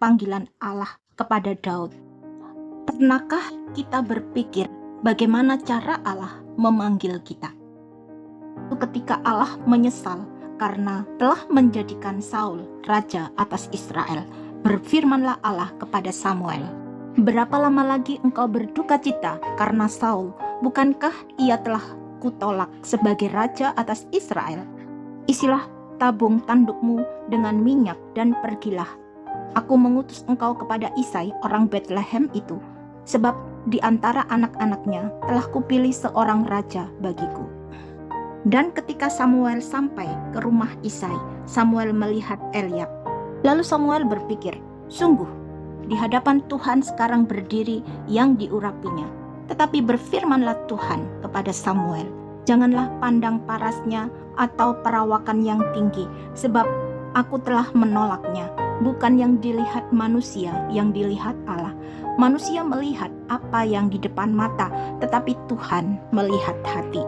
panggilan Allah kepada Daud. Pernahkah kita berpikir bagaimana cara Allah memanggil kita? Ketika Allah menyesal karena telah menjadikan Saul raja atas Israel, berfirmanlah Allah kepada Samuel, "Berapa lama lagi engkau berduka cita karena Saul? Bukankah ia telah kutolak sebagai raja atas Israel? Isilah tabung tandukmu dengan minyak dan pergilah. Aku mengutus engkau kepada Isai orang Betlehem itu, sebab di antara anak-anaknya telah kupilih seorang raja bagiku." Dan ketika Samuel sampai ke rumah Isai, Samuel melihat Eliab. Lalu Samuel berpikir, sungguh di hadapan Tuhan sekarang berdiri yang diurapinya. Tetapi berfirmanlah Tuhan kepada Samuel, janganlah pandang parasnya atau perawakan yang tinggi, sebab aku telah menolaknya. Bukan yang dilihat manusia, yang dilihat Allah. Manusia melihat apa yang di depan mata, tetapi Tuhan melihat hati.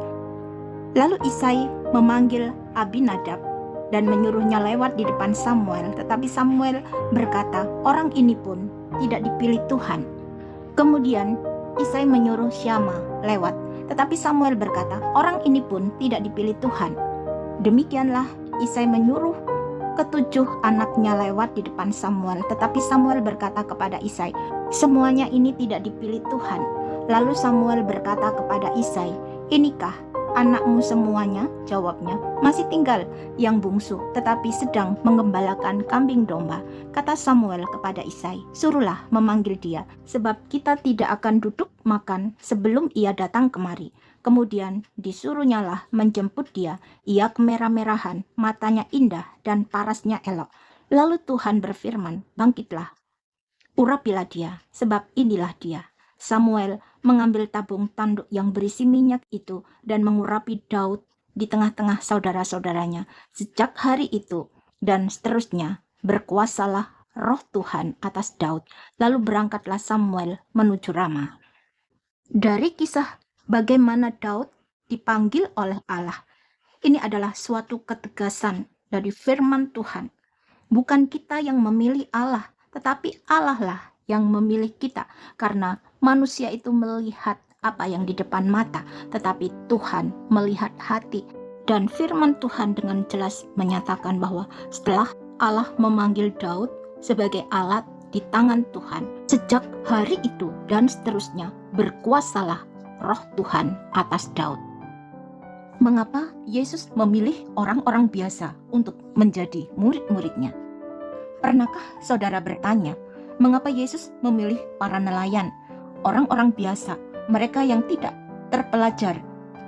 Lalu Isai memanggil Abinadab dan menyuruhnya lewat di depan Samuel, tetapi Samuel berkata, orang ini pun tidak dipilih Tuhan. Kemudian Isai menyuruh Syama lewat, tetapi Samuel berkata, orang ini pun tidak dipilih Tuhan. Demikianlah Isai menyuruh ketujuh anaknya lewat di depan Samuel, tetapi Samuel berkata kepada Isai, semuanya ini tidak dipilih Tuhan. Lalu Samuel berkata kepada Isai, inikah anakmu semuanya? Jawabnya, masih tinggal yang bungsu, tetapi sedang mengembalakan kambing domba. Kata Samuel kepada Isai, suruhlah memanggil dia, sebab kita tidak akan duduk makan sebelum ia datang kemari. Kemudian disuruhnyalah menjemput dia. Ia kemerah-merahan, matanya indah dan parasnya elok. Lalu Tuhan berfirman, bangkitlah, urapilah dia, sebab inilah dia. Samuel mengambil tabung tanduk yang berisi minyak itu dan mengurapi Daud di tengah-tengah saudara-saudaranya. Sejak hari itu dan seterusnya berkuasalah roh Tuhan atas Daud. Lalu berangkatlah Samuel menuju Rama. Dari kisah bagaimana Daud dipanggil oleh Allah, ini adalah suatu ketegasan dari firman Tuhan. Bukan kita yang memilih Allah, tetapi Allah lah yang memilih kita, karena manusia itu melihat apa yang di depan mata, tetapi Tuhan melihat hati. Dan firman Tuhan dengan jelas menyatakan bahwa setelah Allah memanggil Daud sebagai alat di tangan Tuhan, sejak hari itu dan seterusnya berkuasalah roh Tuhan atas Daud. Mengapa Yesus memilih orang-orang biasa untuk menjadi murid-muridnya? Pernahkah saudara bertanya, mengapa Yesus memilih para nelayan, orang-orang biasa, mereka yang tidak terpelajar,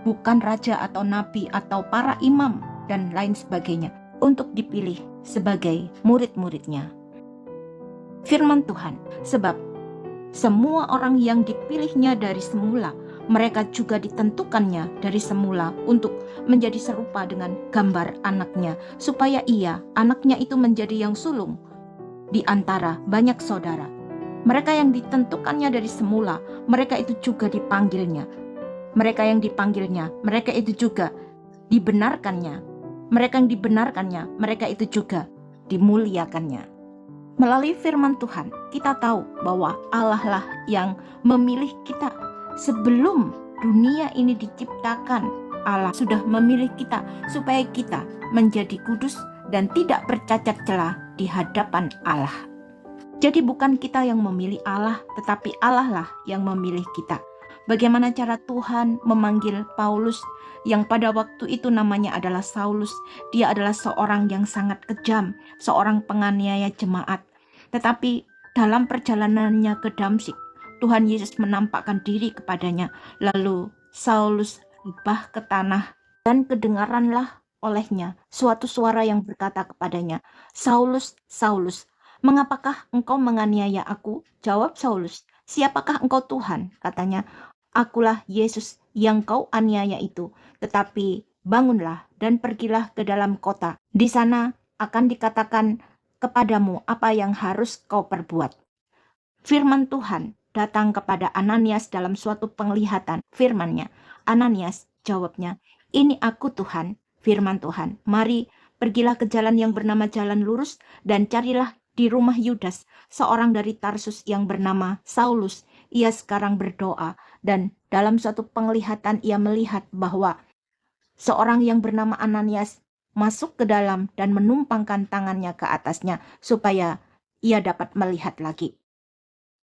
bukan raja atau nabi atau para imam dan lain sebagainya, untuk dipilih sebagai murid-muridnya? Firman Tuhan, sebab semua orang yang dipilihnya dari semula, mereka juga ditentukannya dari semula untuk menjadi serupa dengan gambar anaknya, supaya anaknya itu menjadi yang sulung di antara banyak saudara. Mereka yang ditentukannya dari semula, mereka itu juga dipanggilnya. Mereka yang dipanggilnya, mereka itu juga dibenarkannya. Mereka yang dibenarkannya, mereka itu juga dimuliakannya. Melalui firman Tuhan, kita tahu bahwa Allah lah yang memilih kita. Sebelum dunia ini diciptakan, Allah sudah memilih kita supaya kita menjadi kudus dan tidak bercacat celah di hadapan Allah. Jadi bukan kita yang memilih Allah, tetapi Allah lah yang memilih kita. Bagaimana cara Tuhan memanggil Paulus yang pada waktu itu namanya adalah Saulus? Dia adalah seorang yang sangat kejam, seorang penganiaya jemaat. Tetapi dalam perjalanannya ke Damsyik, Tuhan Yesus menampakkan diri kepadanya. Lalu Saulus rebah ke tanah dan kedengaranlah olehnya suatu suara yang berkata kepadanya, Saulus, Saulus, mengapakah engkau menganiaya aku? Jawab Saulus, siapakah engkau Tuhan? Katanya, akulah Yesus yang kau aniaya itu. Tetapi bangunlah dan pergilah ke dalam kota. Di sana akan dikatakan kepadamu apa yang harus kau perbuat. Firman Tuhan datang kepada Ananias dalam suatu penglihatan. Firman-Nya, Ananias, jawabnya, ini aku Tuhan. Firman Tuhan, mari pergilah ke jalan yang bernama jalan lurus dan carilah di rumah Yudas, seorang dari Tarsus yang bernama Saulus. Ia sekarang berdoa, dan dalam suatu penglihatan ia melihat bahwa seorang yang bernama Ananias masuk ke dalam dan menumpangkan tangannya ke atasnya supaya ia dapat melihat lagi.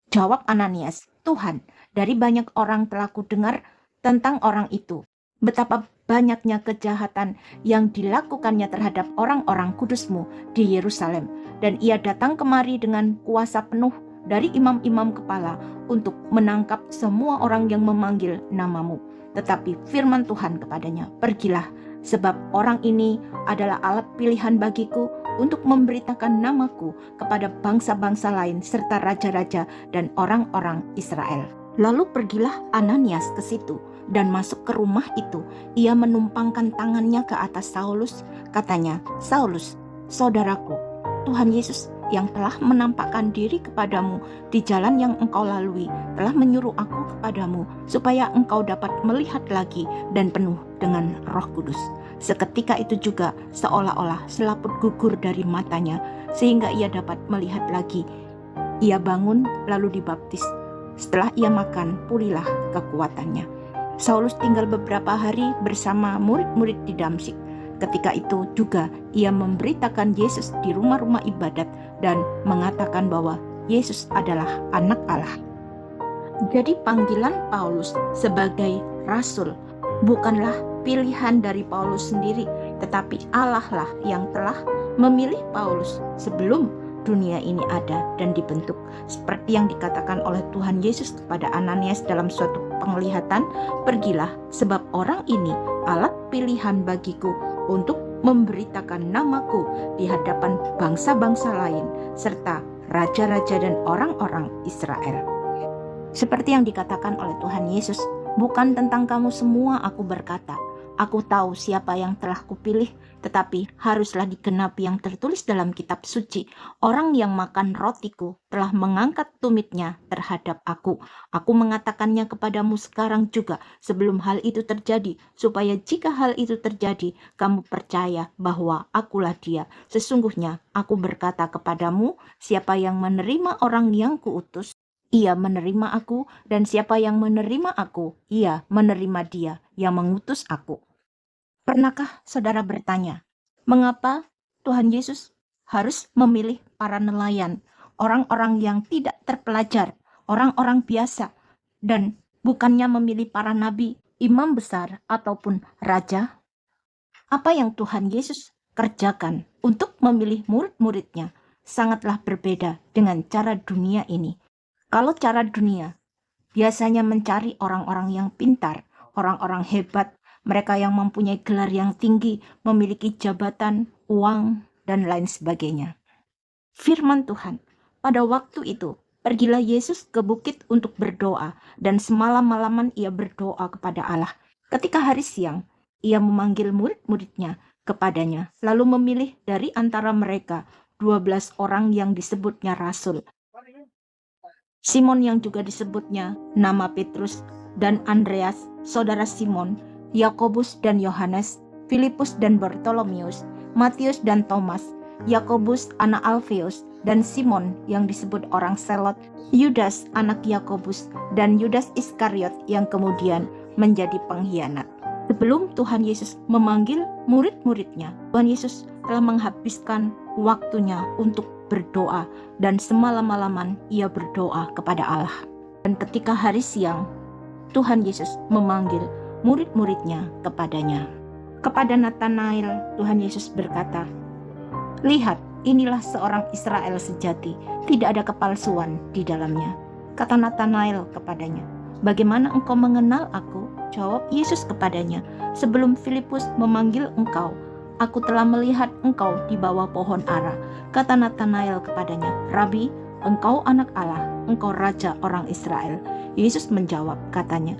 Jawab Ananias, "Tuhan, dari banyak orang telah kudengar tentang orang itu, betapa banyaknya kejahatan yang dilakukannya terhadap orang-orang kudus-Mu di Yerusalem. Dan ia datang kemari dengan kuasa penuh dari imam-imam kepala untuk menangkap semua orang yang memanggil nama-Mu. Tetapi firman Tuhan kepadanya, pergilah, sebab orang ini adalah alat pilihan bagiku untuk memberitakan namaku kepada bangsa-bangsa lain serta raja-raja dan orang-orang Israel." Lalu pergilah Ananias ke situ dan masuk ke rumah itu. Ia menumpangkan tangannya ke atas Saulus. Katanya, "Saulus, saudaraku, Tuhan Yesus yang telah menampakkan diri kepadamu di jalan yang engkau lalui telah menyuruh aku kepadamu supaya engkau dapat melihat lagi dan penuh dengan Roh Kudus." Seketika itu juga seolah-olah selaput gugur dari matanya sehingga ia dapat melihat lagi. Ia bangun lalu dibaptis. Setelah ia makan, pulihlah kekuatannya. Saulus tinggal beberapa hari bersama murid-murid di Damsyik. Ketika itu juga ia memberitakan Yesus di rumah-rumah ibadat dan mengatakan bahwa Yesus adalah Anak Allah. Jadi panggilan Paulus sebagai rasul bukanlah pilihan dari Paulus sendiri, tetapi Allah lah yang telah memilih Paulus sebelum dunia ini ada dan dibentuk. Seperti yang dikatakan oleh Tuhan Yesus kepada Ananias dalam suatu penglihatan, "Pergilah, sebab orang ini alat pilihan bagiku untuk memberitakan namaku di hadapan bangsa-bangsa lain serta raja-raja dan orang-orang Israel." Seperti yang dikatakan oleh Tuhan Yesus, "Bukan tentang kamu semua aku berkata, aku tahu siapa yang telah kupilih, tetapi haruslah digenapi yang tertulis dalam kitab suci. Orang yang makan rotiku telah mengangkat tumitnya terhadap aku. Aku mengatakannya kepadamu sekarang juga sebelum hal itu terjadi, supaya jika hal itu terjadi, kamu percaya bahwa akulah dia. Sesungguhnya aku berkata kepadamu, siapa yang menerima orang yang kuutus, ia menerima aku, dan siapa yang menerima aku, ia menerima dia yang mengutus aku." Pernahkah saudara bertanya, mengapa Tuhan Yesus harus memilih para nelayan, orang-orang yang tidak terpelajar, orang-orang biasa, dan bukannya memilih para nabi, imam besar, ataupun raja? Apa yang Tuhan Yesus kerjakan untuk memilih murid-muridnya sangatlah berbeda dengan cara dunia ini. Kalau cara dunia biasanya mencari orang-orang yang pintar, orang-orang hebat, mereka yang mempunyai gelar yang tinggi, memiliki jabatan, uang, dan lain sebagainya. Firman Tuhan, pada waktu itu, pergilah Yesus ke bukit untuk berdoa, dan semalam-malaman ia berdoa kepada Allah. Ketika hari siang, ia memanggil murid-muridnya kepadanya, lalu memilih dari antara mereka 12 orang yang disebutnya rasul. Simon yang juga disebutnya nama Petrus, dan Andreas, saudara Simon, Yakobus dan Yohanes, Filipus dan Bartolomeus, Matius dan Thomas, Yakobus anak Alfeus, dan Simon yang disebut orang Selot, Yudas anak Yakobus, dan Yudas Iskariot yang kemudian menjadi pengkhianat. Sebelum Tuhan Yesus memanggil murid-muridnya, Tuhan Yesus telah menghabiskan waktunya untuk berdoa, dan semalam-malaman ia berdoa kepada Allah. Dan ketika hari siang, Tuhan Yesus memanggil murid-muridnya kepadanya. Kepada Natanael, Tuhan Yesus berkata, "Lihat, inilah seorang Israel sejati, tidak ada kepalsuan di dalamnya." Kata Natanael kepadanya, "Bagaimana engkau mengenal aku?" Jawab Yesus kepadanya, "Sebelum Filipus memanggil engkau, aku telah melihat engkau di bawah pohon ara." Kata Natanael kepadanya, "Rabi, engkau anak Allah, engkau raja orang Israel." Yesus menjawab, katanya,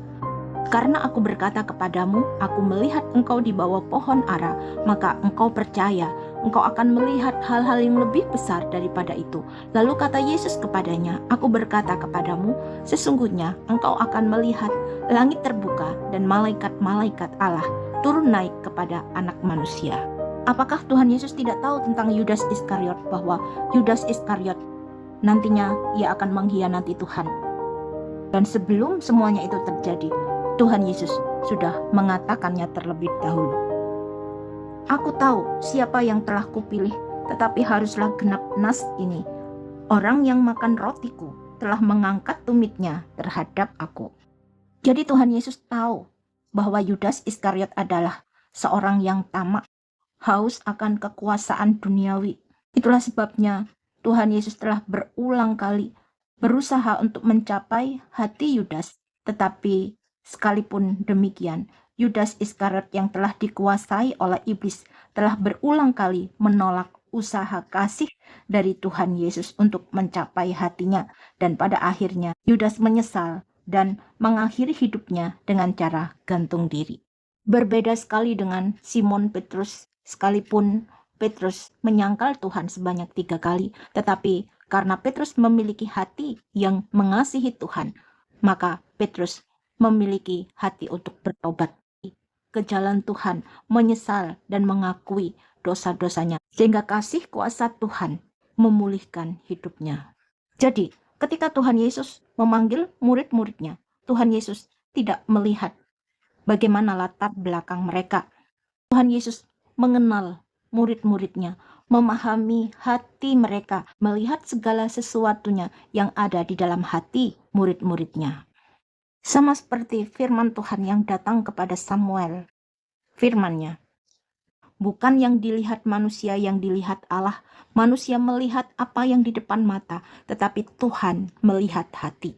"Karena aku berkata kepadamu, aku melihat engkau di bawah pohon ara, maka engkau percaya, engkau akan melihat hal-hal yang lebih besar daripada itu." Lalu kata Yesus kepadanya, "Aku berkata kepadamu, sesungguhnya engkau akan melihat langit terbuka dan malaikat-malaikat Allah turun naik kepada Anak Manusia." Apakah Tuhan Yesus tidak tahu tentang Yudas Iskariot, bahwa Yudas Iskariot nantinya ia akan mengkhianati Tuhan? Dan sebelum semuanya itu terjadi, Tuhan Yesus sudah mengatakannya terlebih dahulu. Aku tahu siapa yang telah kupilih, tetapi haruslah genap nas ini. Orang yang makan rotiku telah mengangkat tumitnya terhadap aku. Jadi Tuhan Yesus tahu bahwa Yudas Iskariot adalah seorang yang tamak, haus akan kekuasaan duniawi. Itulah sebabnya Tuhan Yesus telah berulang kali berusaha untuk mencapai hati Yudas. Tetapi sekalipun demikian, Yudas Iskariot yang telah dikuasai oleh iblis telah berulang kali menolak usaha kasih dari Tuhan Yesus untuk mencapai hatinya. Dan pada akhirnya Yudas menyesal dan mengakhiri hidupnya dengan cara gantung diri. Berbeda sekali dengan Simon Petrus, sekalipun Petrus menyangkal Tuhan sebanyak 3 kali, tetapi karena Petrus memiliki hati yang mengasihi Tuhan, maka Petrus memiliki hati untuk bertobat ke jalan Tuhan, menyesal dan mengakui dosa-dosanya, sehingga kasih kuasa Tuhan memulihkan hidupnya. Jadi, ketika Tuhan Yesus memanggil murid-muridnya, Tuhan Yesus tidak melihat bagaimana latar belakang mereka. Tuhan Yesus mengenal murid-muridnya, memahami hati mereka, melihat segala sesuatunya yang ada di dalam hati murid-muridnya. Sama seperti firman Tuhan yang datang kepada Samuel. Firman-Nya, bukan yang dilihat manusia yang dilihat Allah. Manusia melihat apa yang di depan mata, tetapi Tuhan melihat hati.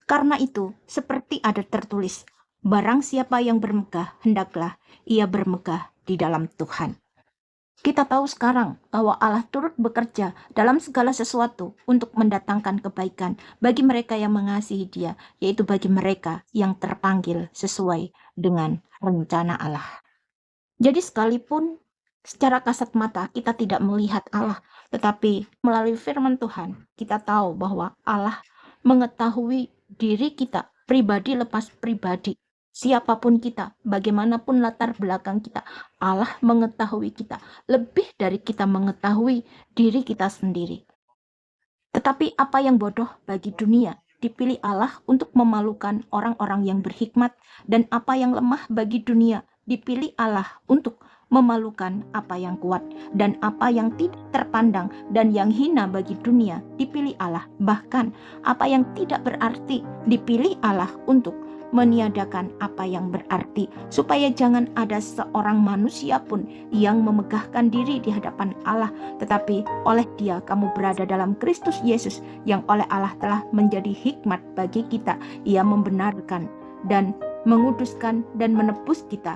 Karena itu, seperti ada tertulis, barang siapa yang bermegah, hendaklah ia bermegah di dalam Tuhan. Kita tahu sekarang bahwa Allah turut bekerja dalam segala sesuatu untuk mendatangkan kebaikan bagi mereka yang mengasihi Dia, yaitu bagi mereka yang terpanggil sesuai dengan rencana Allah. Jadi sekalipun secara kasat mata kita tidak melihat Allah, tetapi melalui firman Tuhan kita tahu bahwa Allah mengetahui diri kita, pribadi lepas pribadi. Siapapun kita, bagaimanapun latar belakang kita, Allah mengetahui kita lebih dari kita mengetahui diri kita sendiri. Tetapi apa yang bodoh bagi dunia dipilih Allah untuk memalukan orang-orang yang berhikmat, dan apa yang lemah bagi dunia dipilih Allah untuk memalukan apa yang kuat, dan apa yang tidak terpandang dan yang hina bagi dunia dipilih Allah. Bahkan apa yang tidak berarti dipilih Allah untuk meniadakan apa yang berarti, supaya jangan ada seorang manusia pun yang memegahkan diri di hadapan Allah, tetapi oleh Dia kamu berada dalam Kristus Yesus, yang oleh Allah telah menjadi hikmat bagi kita. Ia membenarkan dan menguduskan dan menebus kita